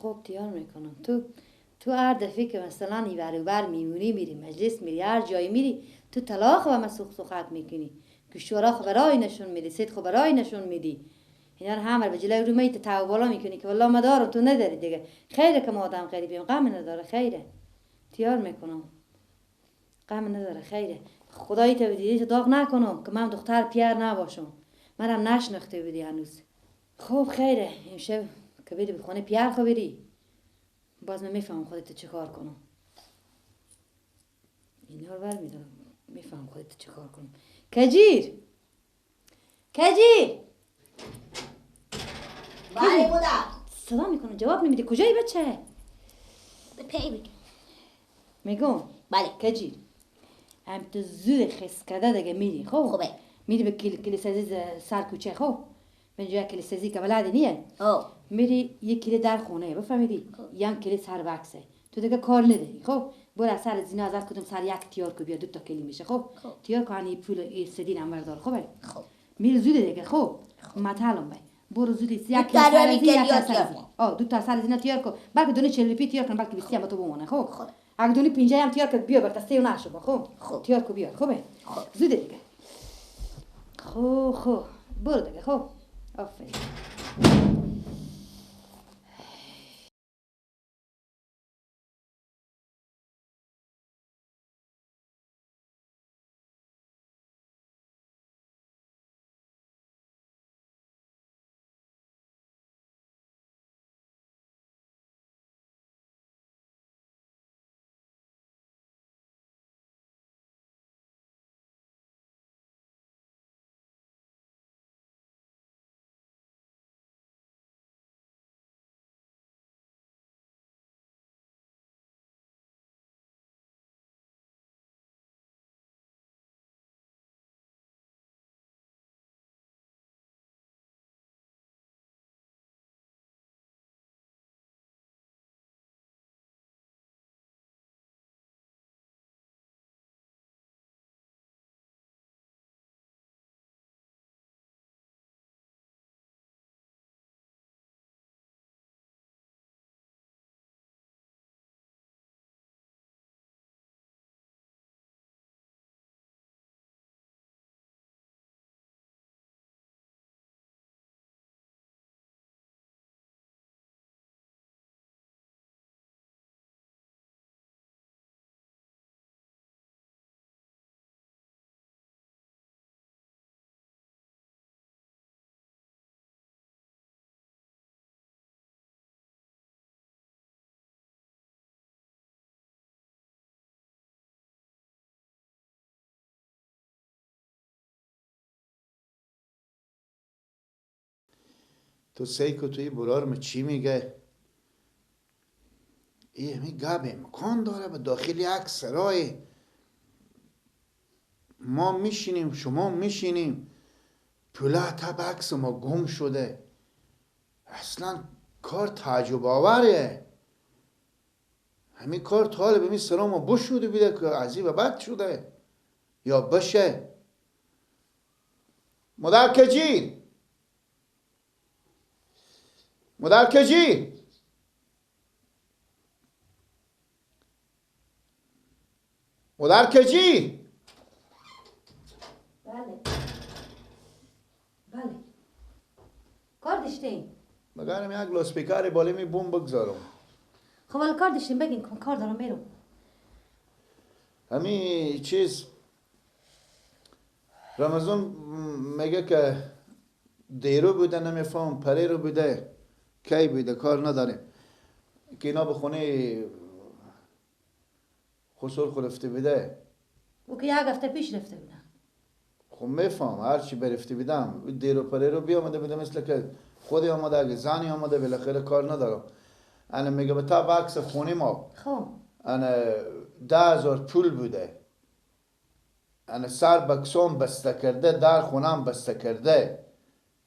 خوب تیار میکنم. تو هر دفعه که مثلا این ور و بر میمونی، میری مجلس، میری هر جایی میری، تو طلاق و مسوخ سوخت میکنی که شورا خبرای نشون میدی، سید خبرای نشون میدی، اینا رو همه به جلوی رو میت تو بالا میکنی که والله ما دارم تو نداری دیگه. خیره که ما آدم غریبیم، غم نداره، خیره تیار میکنم، غم نداره، خیره. خدایی تو دیدی داغ نکنم که من دختر پیر نباشم، منم نشناخته بودی هنوز. خب خیره، امشب که بری به خونه پیر خو بری، باز من میفهمم خودت چه کار کنم. اینا رو برمیدارم، میفهمم خودت چه کار کنم. کجیر بله بودم. صدا میکنه جواب نمیده. کجایی بچه؟ به پی بگم. میگم بله. کجیر هم تو زود خسکده دیگه میری. خب خوبه. میری به کلیسازی سر کوچه. خب من جای کلیسازی که بلدی نیه، میری یک کلی در خونه، بفهمیدی؟ یک کلی سر وکسه، تو دیگه کار نداری. خب برو از سر زینا از کدوم سر یک تیار کو بیا، 2 تا کلی میشه. خب تیار کنی پول سدین هم بردار. خب میری زود دیگه. خب مطالم بای برو زود یک کلی سر زینا 2 تا سر زینا تیار کو، بلکه دونه 40 روپیه تیار کن، بلکه 20 هم تو بمونه. خب اگه دونه 50 هم تیار کن بیا بر دسته و نشو. خب تیار کو بیا. خب زود دیگه. خب برو دیگه. خب آفرین. تو سیکو توی برارم چی میگه؟ همی گپ امکان داره به داخل یک سرای ما میشینیم، شما میشینیم، پوله تب عکس ما گم شده. اصلا کار تعجب آوریه. همین کار طالب همین سرا ما بشوده بیده که عجیب بد شده یا بشه. مادر کجی مادر کجی مادر کجی. بله کار داشتین؟ مگرم یک لاسپیکر بالا می بوم بگذارم. خب ولی کار داشتین بگین که کار دارم میرم. همین چیز رمضان میگه که دیرو بوده، نمیفهم پری رو بوده، کی بوده کار نداره که اینا به خونه خسور خلفته بوده. او که یک هفته پیش رفته بودم. خب میفهم هرچی برفته بودم دیرو پری رو بیامده بوده، مثل که خودی آمده اگه زنی آمده بالاخره کار ندارم. انا میگه به تا عکس خونه ما خب انا 10,000 پول بوده. انا سر بکسون بسته کرده، در خونم بسته کرده،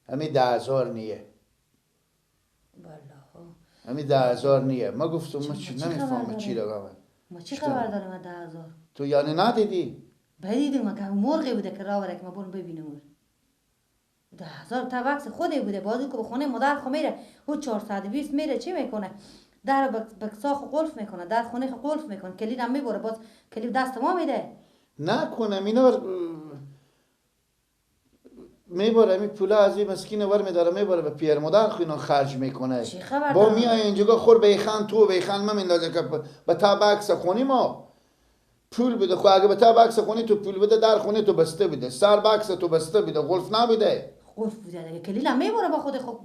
همین 10,000 نیه. همین 10,000 نیه. ما گفتم ما چی نمیفهمم چی رقمه. ما چی خبر داریم از 10,000؟ تو یعنی ندیدی؟ بدیدیم ما که مرغی بوده که راه بره که ما برم ببینیم. 10,000 تا وکس خودی بوده. بازی که به خونه مادر خو میره او 420 میره چی میکنه؟ در بکساخ قلف میکنه، در خونه قلف میکنه، کلید هم میبره، باز کلید دست ما میده. نکنم اینا میبره می پولا از این مسکین ور میداره میبره به پیر مادر خو اینا خرج میکنه. چی خبر با دارم؟ میای اینجا خور بیخان تو بیخان ما میندازه که به تا بکس خونی ما پول بده. خو اگه به تا بکس خونی تو پول بده در خونه تو بسته بده، سر بکس تو بسته بده، قلف نبده. قلف بوده دیگه، کلید هم میبره با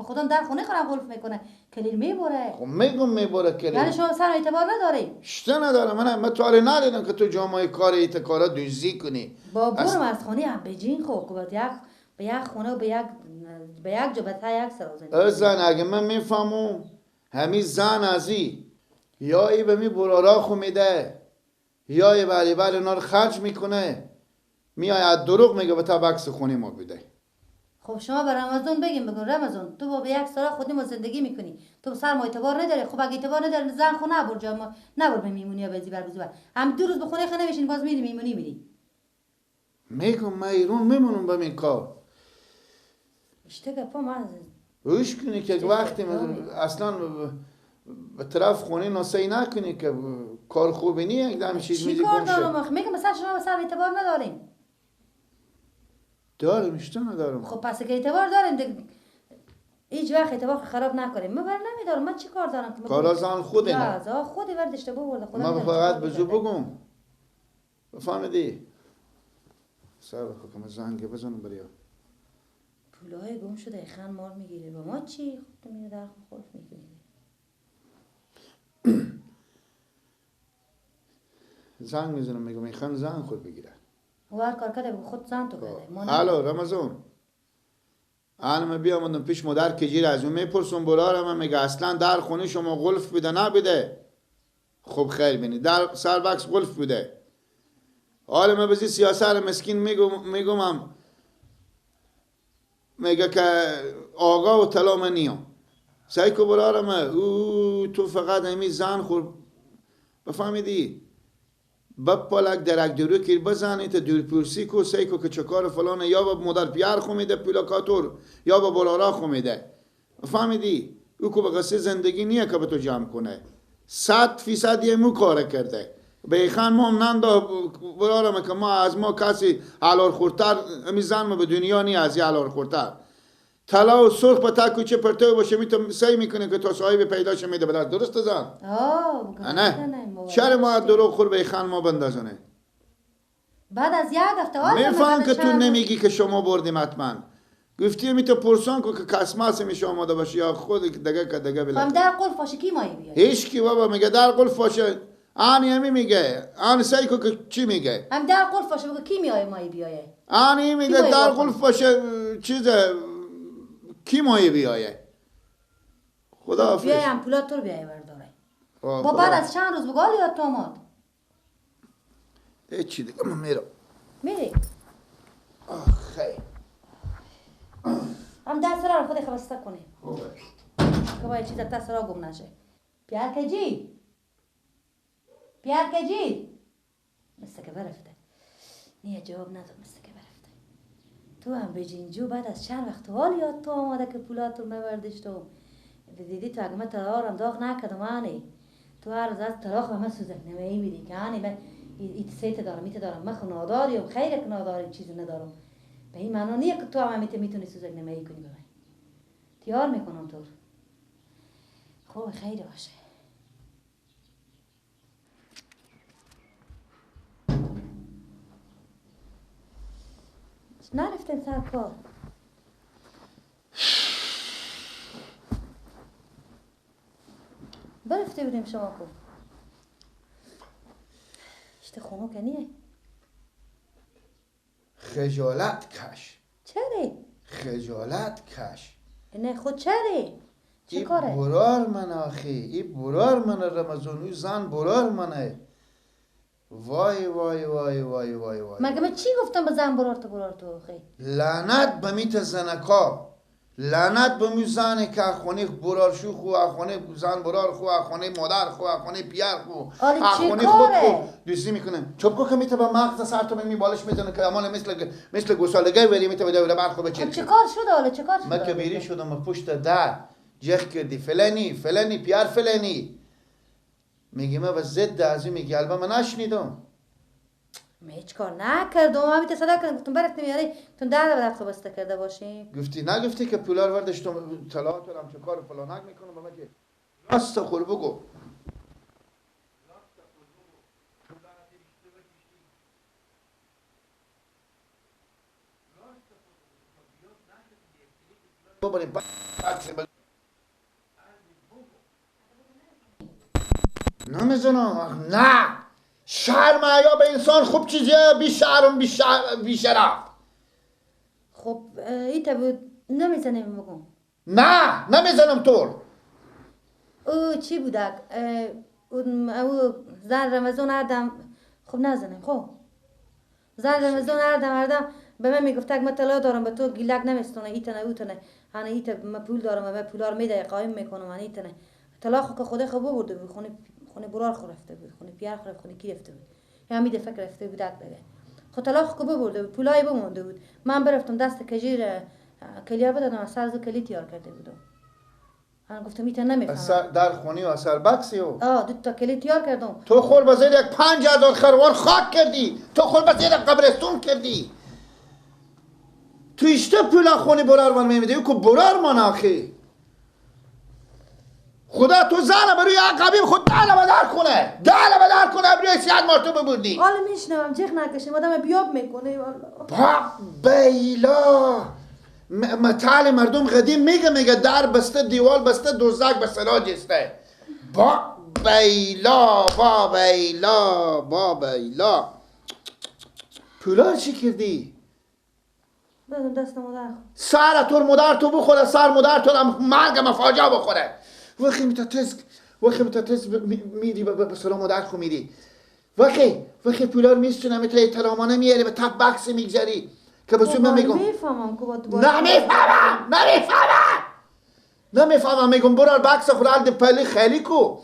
خودم در خونه خودم قلف میکنه، کلید میبره. خب میگم میبره کلید. یعنی شما سر اعتبار نداریم. شته نداره. من تو ندیدم که تو جامعه کار ایت کارا دوزی کنی. با برم از خونه هم بجین خب که به یک خونه و به یک جا به تا یک سر زندگی. زن اگه من میفهمم همین زن ازی یا ای به می برارا خو میده یا ای بلی بلی اینا رو خرج میکنه، میاد دروغ میگه به تا بکس خونی ما بده. خب شما به رمضان بگیم بگو رمضان تو با به یک سال خودی ما زندگی میکنی، تو سر ما اعتبار نداری. خب اگه اعتبار نداری زن خونه نبر جا ما نبر به میمونی یا بزی بر بزی هم 2 روز به خونه خونه نمیشین باز میری میمونی میری. میگم من ایرون میمونم به این کار. اشته گپا من روش کنی که وقتی اصلا به طرف خونه ناسی نکنی که کار خوبی نیه اگه چیز میزی کار گمشه. دارم میگم مثلا شما سر اعتبار نداریم. دارم اشته ندارم. خب پس که اعتبار داریم دیگه هیچ وقت اعتبار خراب نکنیم. من بر نمیدارم من چی کار دارم که کارا زن خوده نه. نه خودی ورد اشتباه برده خدا. من فقط بزو بگم بفهمیدی سر بخوا که من زنگه بزنم بریا پولای گم شده خان مار میگیره با ما چی؟ خب تو میره در خلف میکنی. زنگ میزنم میگم این خان زن خود بگیره. و هر کار کرده بگو خود زن تو کرده. الو رمضان من بیامدم پیش مادر کجیر از اون میپرسم برارم من میگه اصلا در خونه شما قلف بده نبده. خب خیر بینی در سر بکس قلف بده. حالا من بزی سیاسر مسکین میگم میگه که آقا و طلا من نیام سعی که برارم او تو فقط همی زن خور بفهمیدی بپالک درک درو کیر بزنی تا دور پرسی کو سعی که چکار فلانه یا با مادر پیار خو میده پولاکاتور یا با برارا خو میده بفهمیدی او که به قصه زندگی نیه که به تو جمع کنه 100% یه مو کار کرده بیخان ما هم ننده برارم که ما از ما کسی حلال خورتر امی زن ما به دنیا نی از یه حلال خورتر طلا و سرخ په تا کوچه پرتو باشه میتونم سعی میکنه که تا صاحب پیداش میده بدر درست زن نه چرا ما دروغ خور بیخان ما بندازنه بعد از یک هفته میفهم که تو نمیگی که شما بردیم حتما گفتی می تو پرسان کو که کسماس میشه آماده باشه یا خود دگه که دگه بلا هم در قلف باشه کی مایی بیاد هیچ کی بابا میگه در قلف باشه آنی همی میگه آن سعی کو که چی میگه هم در قلف باشه بگو کی میای مایی بیایه آنی میگه در قلف باشه چیز کی مایی بیایه خدا حافظ بیای امپولات تو رو بیای برداره با بعد از چند روز بگاه یاد تو آمد چی دیگه من میرم میری آخی هم دست را خود خبسته کنی خوبه که باید چیز دست را گم نشه پیار کجی مثل که برفته نیه جواب نداد مثل که برفته تو هم بجینجو بعد از چند وقت حال یاد تو آماده که پولات رو میبردش تو دیدی تو اگه من ترارم داغ نکدم آنی تو هر روز از تراخ و من سوزک نمیایی میدی که آنی من ایت سیت دارم ایت دارم من خناداریم خیلی که ناداریم چیزی ندارم به این معنا نیه که تو هم میتونی سوزک نمیایی کنی به من تیار میکنم تو خوب خیلی باشه نرفتن سر کار برفته بودیم شما کو اشته خونو که نیه خجالت کش چره؟ خجالت کش نه خود چره؟ چه کاره؟ ای برار من آخی ای برار من رمضانوی زن برار منه وای وای وای وای وای وای مگه من چی گفتم به زن برار تو آخی؟ لعنت به میت زنکا لعنت به می زنه که خونه برار شو خو خونه زن برار خو خونه مادر خو خونه پیار خو خونه خود خو دوستی میکنه چوب کو که میته به مغز سر تو می بالش میزنه که امان مثل گوسالگی وری میته به دور بر خو بچه چه کار شده حالا چه کار شده من که بیری شدم پشت در جخ کردی فلانی پیار فلانی میگی من و ضد از این میگی البته من نشنیدم. من هیچ کار نکردم. من بیت صدا کردم گفتم برات نمیاری تو در بدرخت بسته کرده باشی. گفتی نگفتی که پولار وردش تو طلاق تو هم چه کار فلانک میکنه به من که راست خور بگو. نمیزنم. نه شرم یا به انسان خوب چیزیه بی شرم بی شرف. خب ایتا بود نمیزنیم بگم. نه نمیزنم طور. او چی بودک؟ او زن رمضان اردم. خب نزنیم. خب زن رمضان اردم به من میگفت من طلا دارم به تو گیلک نمیستونه ایتنه اوتنه هنه ایت من پول دارم و من پولار میده قایم میکنم هنه ایتنه طلا خو که خود خوب برده بود خونه برار خو رفته بود خونه پیار خو خونه کی رفته بود یا می فکر رفته بود دیگه خو طلا خو که برده بود پولای بمونده بود من برفتم دست کجیر کلیار بدادم سر از کلی تیار کرده بودم من گفتم ایت نمیفهمم در خونی و اثر بکسی و دو تا کلی تیار کردم تو خور بزیر یک 5000 خروار خاک کردی. تو خور بزیر یک قبرستون کردی. تو اشته پولا خونی برار من میمیده که برار من آخی خدا تو زن برای عقبیم خود دل بدر کنه برای سیاد مرتبه بودی. حالا میشنوم جیغ نکشیم آدم بیاب میکنه با بیلا متعال مردم قدیم میگه در بسته دیوال بسته دوزک به سراج استه. با بیلا پولار چی کردی؟ دادم دست مادر سر تو مادر تو بخوره سر مادر تو هم مرگ مفاجعه بخوره. وقتی متتز میری به سلام مادر خو میری وقتی پولار میستونه میتونه تلامانه میاری به تپ بکس میگذاری که بسو من میگم نمیفهمم میگم برار بکس خور الد پلی خیلی کو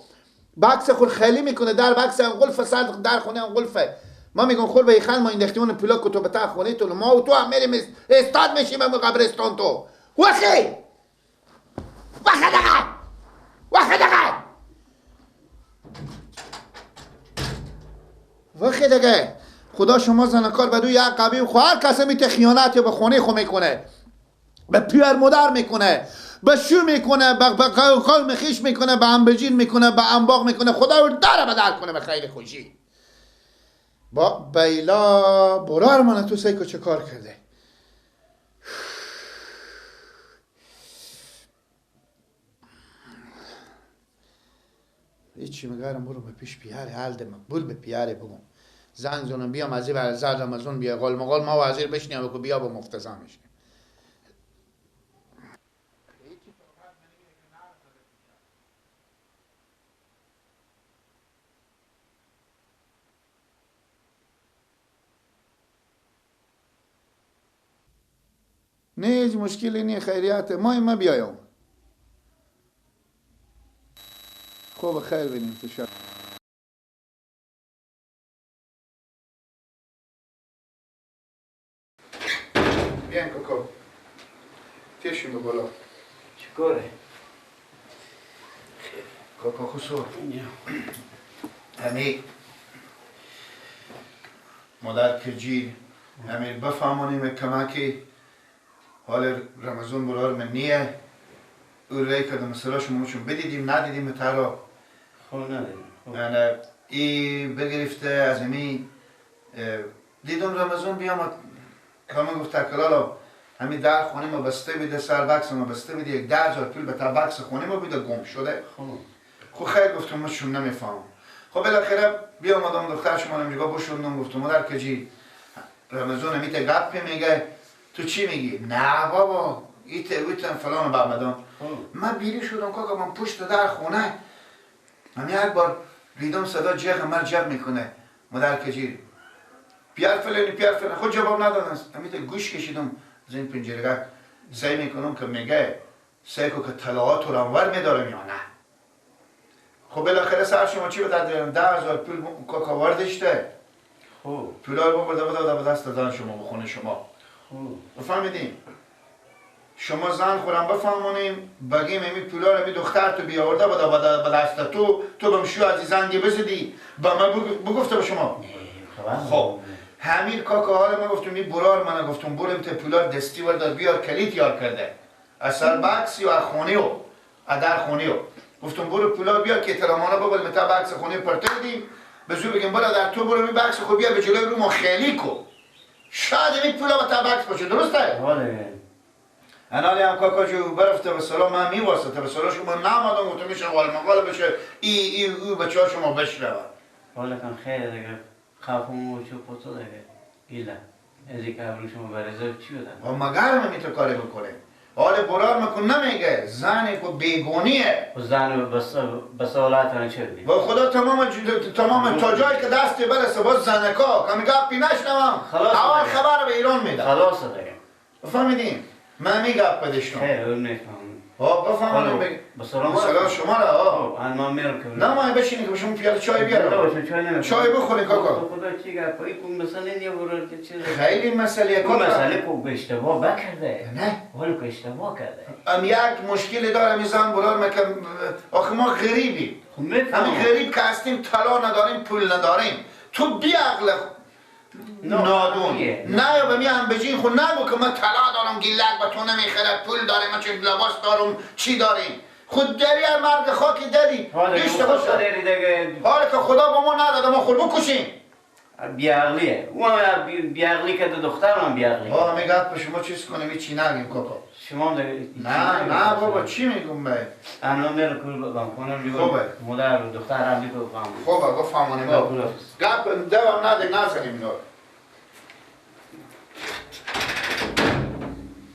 بکس خور خیلی میکنه در بکس انقلف صد در خونه انقلفه ما میگم خور به خان ما انداختیمون پولا که تو به تا خونه تو ما و تو هم میریم استاد میشیم به قبرستان تو وقتی دیگه خدا شما زنکار بدو یک قبیل هر کسی میته خیانت یا به خونه خو میکنه به پیار مادر میکنه به شو میکنه به قوم خیش میکنه به انبجین میکنه به انباغ میکنه خدا رو در کنه به خیر خوشی. با بیلا برار من تو سیکو چه کار کرده. هیچی مگرم برو به پیش پیاره حل مقبول به پیاره بگم زنگ زنم بیام از این بر زرد رمضان بیا قال مقال ما وزیر بشنیم و بیا با مفتزا میشنیم. نه هیچ مشکلی نی خیریته ما بیایم. خوب خیر بینیم تو شب. بیاین کوکو تیشیم به بالا چیکاره؟ کوکو خسور همی مادر کجیر همی بفهمانیم کمکی حال رمضان برار من نیه او رای کردم مثلا شما چون بدیدیم ندیدیم ترا خب ندیدیم یعنی ای بگرفته از امی دیدم رمضان بیام همه گفت تکلالا همین در خونه ما بسته بیده سر بکس ما بسته بیده 10,000 پول به تا بکس خونه ما بیده گم شده. خب خیر گفتم من شون نمیفهم. خب بالاخره بیام آدم دختر شما نمیگه بشوندم گفتم مادر کجی رمضان همیته گپ میگه تو چی میگی؟ نه بابا ایتن فلان بابدان من بیری شدم که من پشت در خونه من یک بار دیدم صدا جغ مر جغ میکنه مادر کجی پیار فلانی خود جواب ندادن همیته گوش کشیدم از این پنجرگاه سعی میکنم که میگه سعی که طلاعات رو انور میدارم یا نه. خب بالاخره سر شما چی بدادم 10,000 پول که وردشته پولا رو برده به دست دادن شما به خونه شما. فهمیدین؟ شما زن خورم بفهمونیم بگیم امی پولا رو می دختر تو بیاورده به دست تو بمشو عزیزان دی بزدی با من بگفته به شما خب همین کاکا حالا من گفتم این برار من گفتم بریم ته پولا دستی وردار بیار کلیت یار کرده اثر بکسی و خونیو ادر خونیو گفتم برو پولا بیار که تلمانه ببل متا بکس خونی پرتر دیم بزو بگیم برا در تو برو می بکس خو بیا به جلوی رو ما خیلی کو شاید این پولا با تا بکس باشه درسته انالی هم کاکا جو برفته به سلام من میواسطه به سلام شما نامدم گفتم میشه غال مقال بشه او بچه ها شما بشنون حالا کن خیلی دیگه خوابم چو پتو دیگه ایلا از اینکه اول شما برزه چی بدن؟ و مگر من میتونه کاری بکنه حال برار مکن نمیگه زنی که بیگونیه و زن بسالات هنه چه بدی؟ با خدا تمام تا جایی که دستی برسه باز زنکا که میگه پی نشنوم اول خبر به ایران میدم خلاصه دیگه بفهمیدین؟ من میگه پدشتم خیلی اون نفهم بفهمیدین بگه بسلام شما را من میرم که نه ما بشینید که بشون پیاده چای بیارم چای بخورین کاکا خدا چی گفت این کن مسئله نیه برای که چیزه خیلی مسئله کن مسئله که اشتباه بکرده نه ولی که اشتباه کرده یک مشکلی داره میزن برار مکم آخه ما غریبی همین غریب که هستیم طلا نداریم پول نداریم تو بیعقل نادون نه یا به می هم بجین خود نگو که من طلا دارم گیلک به تو نمیخرد پول داریم من چه لباس دارم چی داریم خود داری هر مرد خاکی دادی دیشته حالا که خدا با ما نداده ما خود بکشیم بیعقلیه اون بیعقلی که دختر من بیعقلی میگه به شما چیز کنیم چی نگیم کاکا شما نه بابا چی میگم به انا میرم کل بگم کنم دیگه مادر دختر هم دیگه بفهمم خوبه بفهمانیم گپ دوام نده نزنیم اینا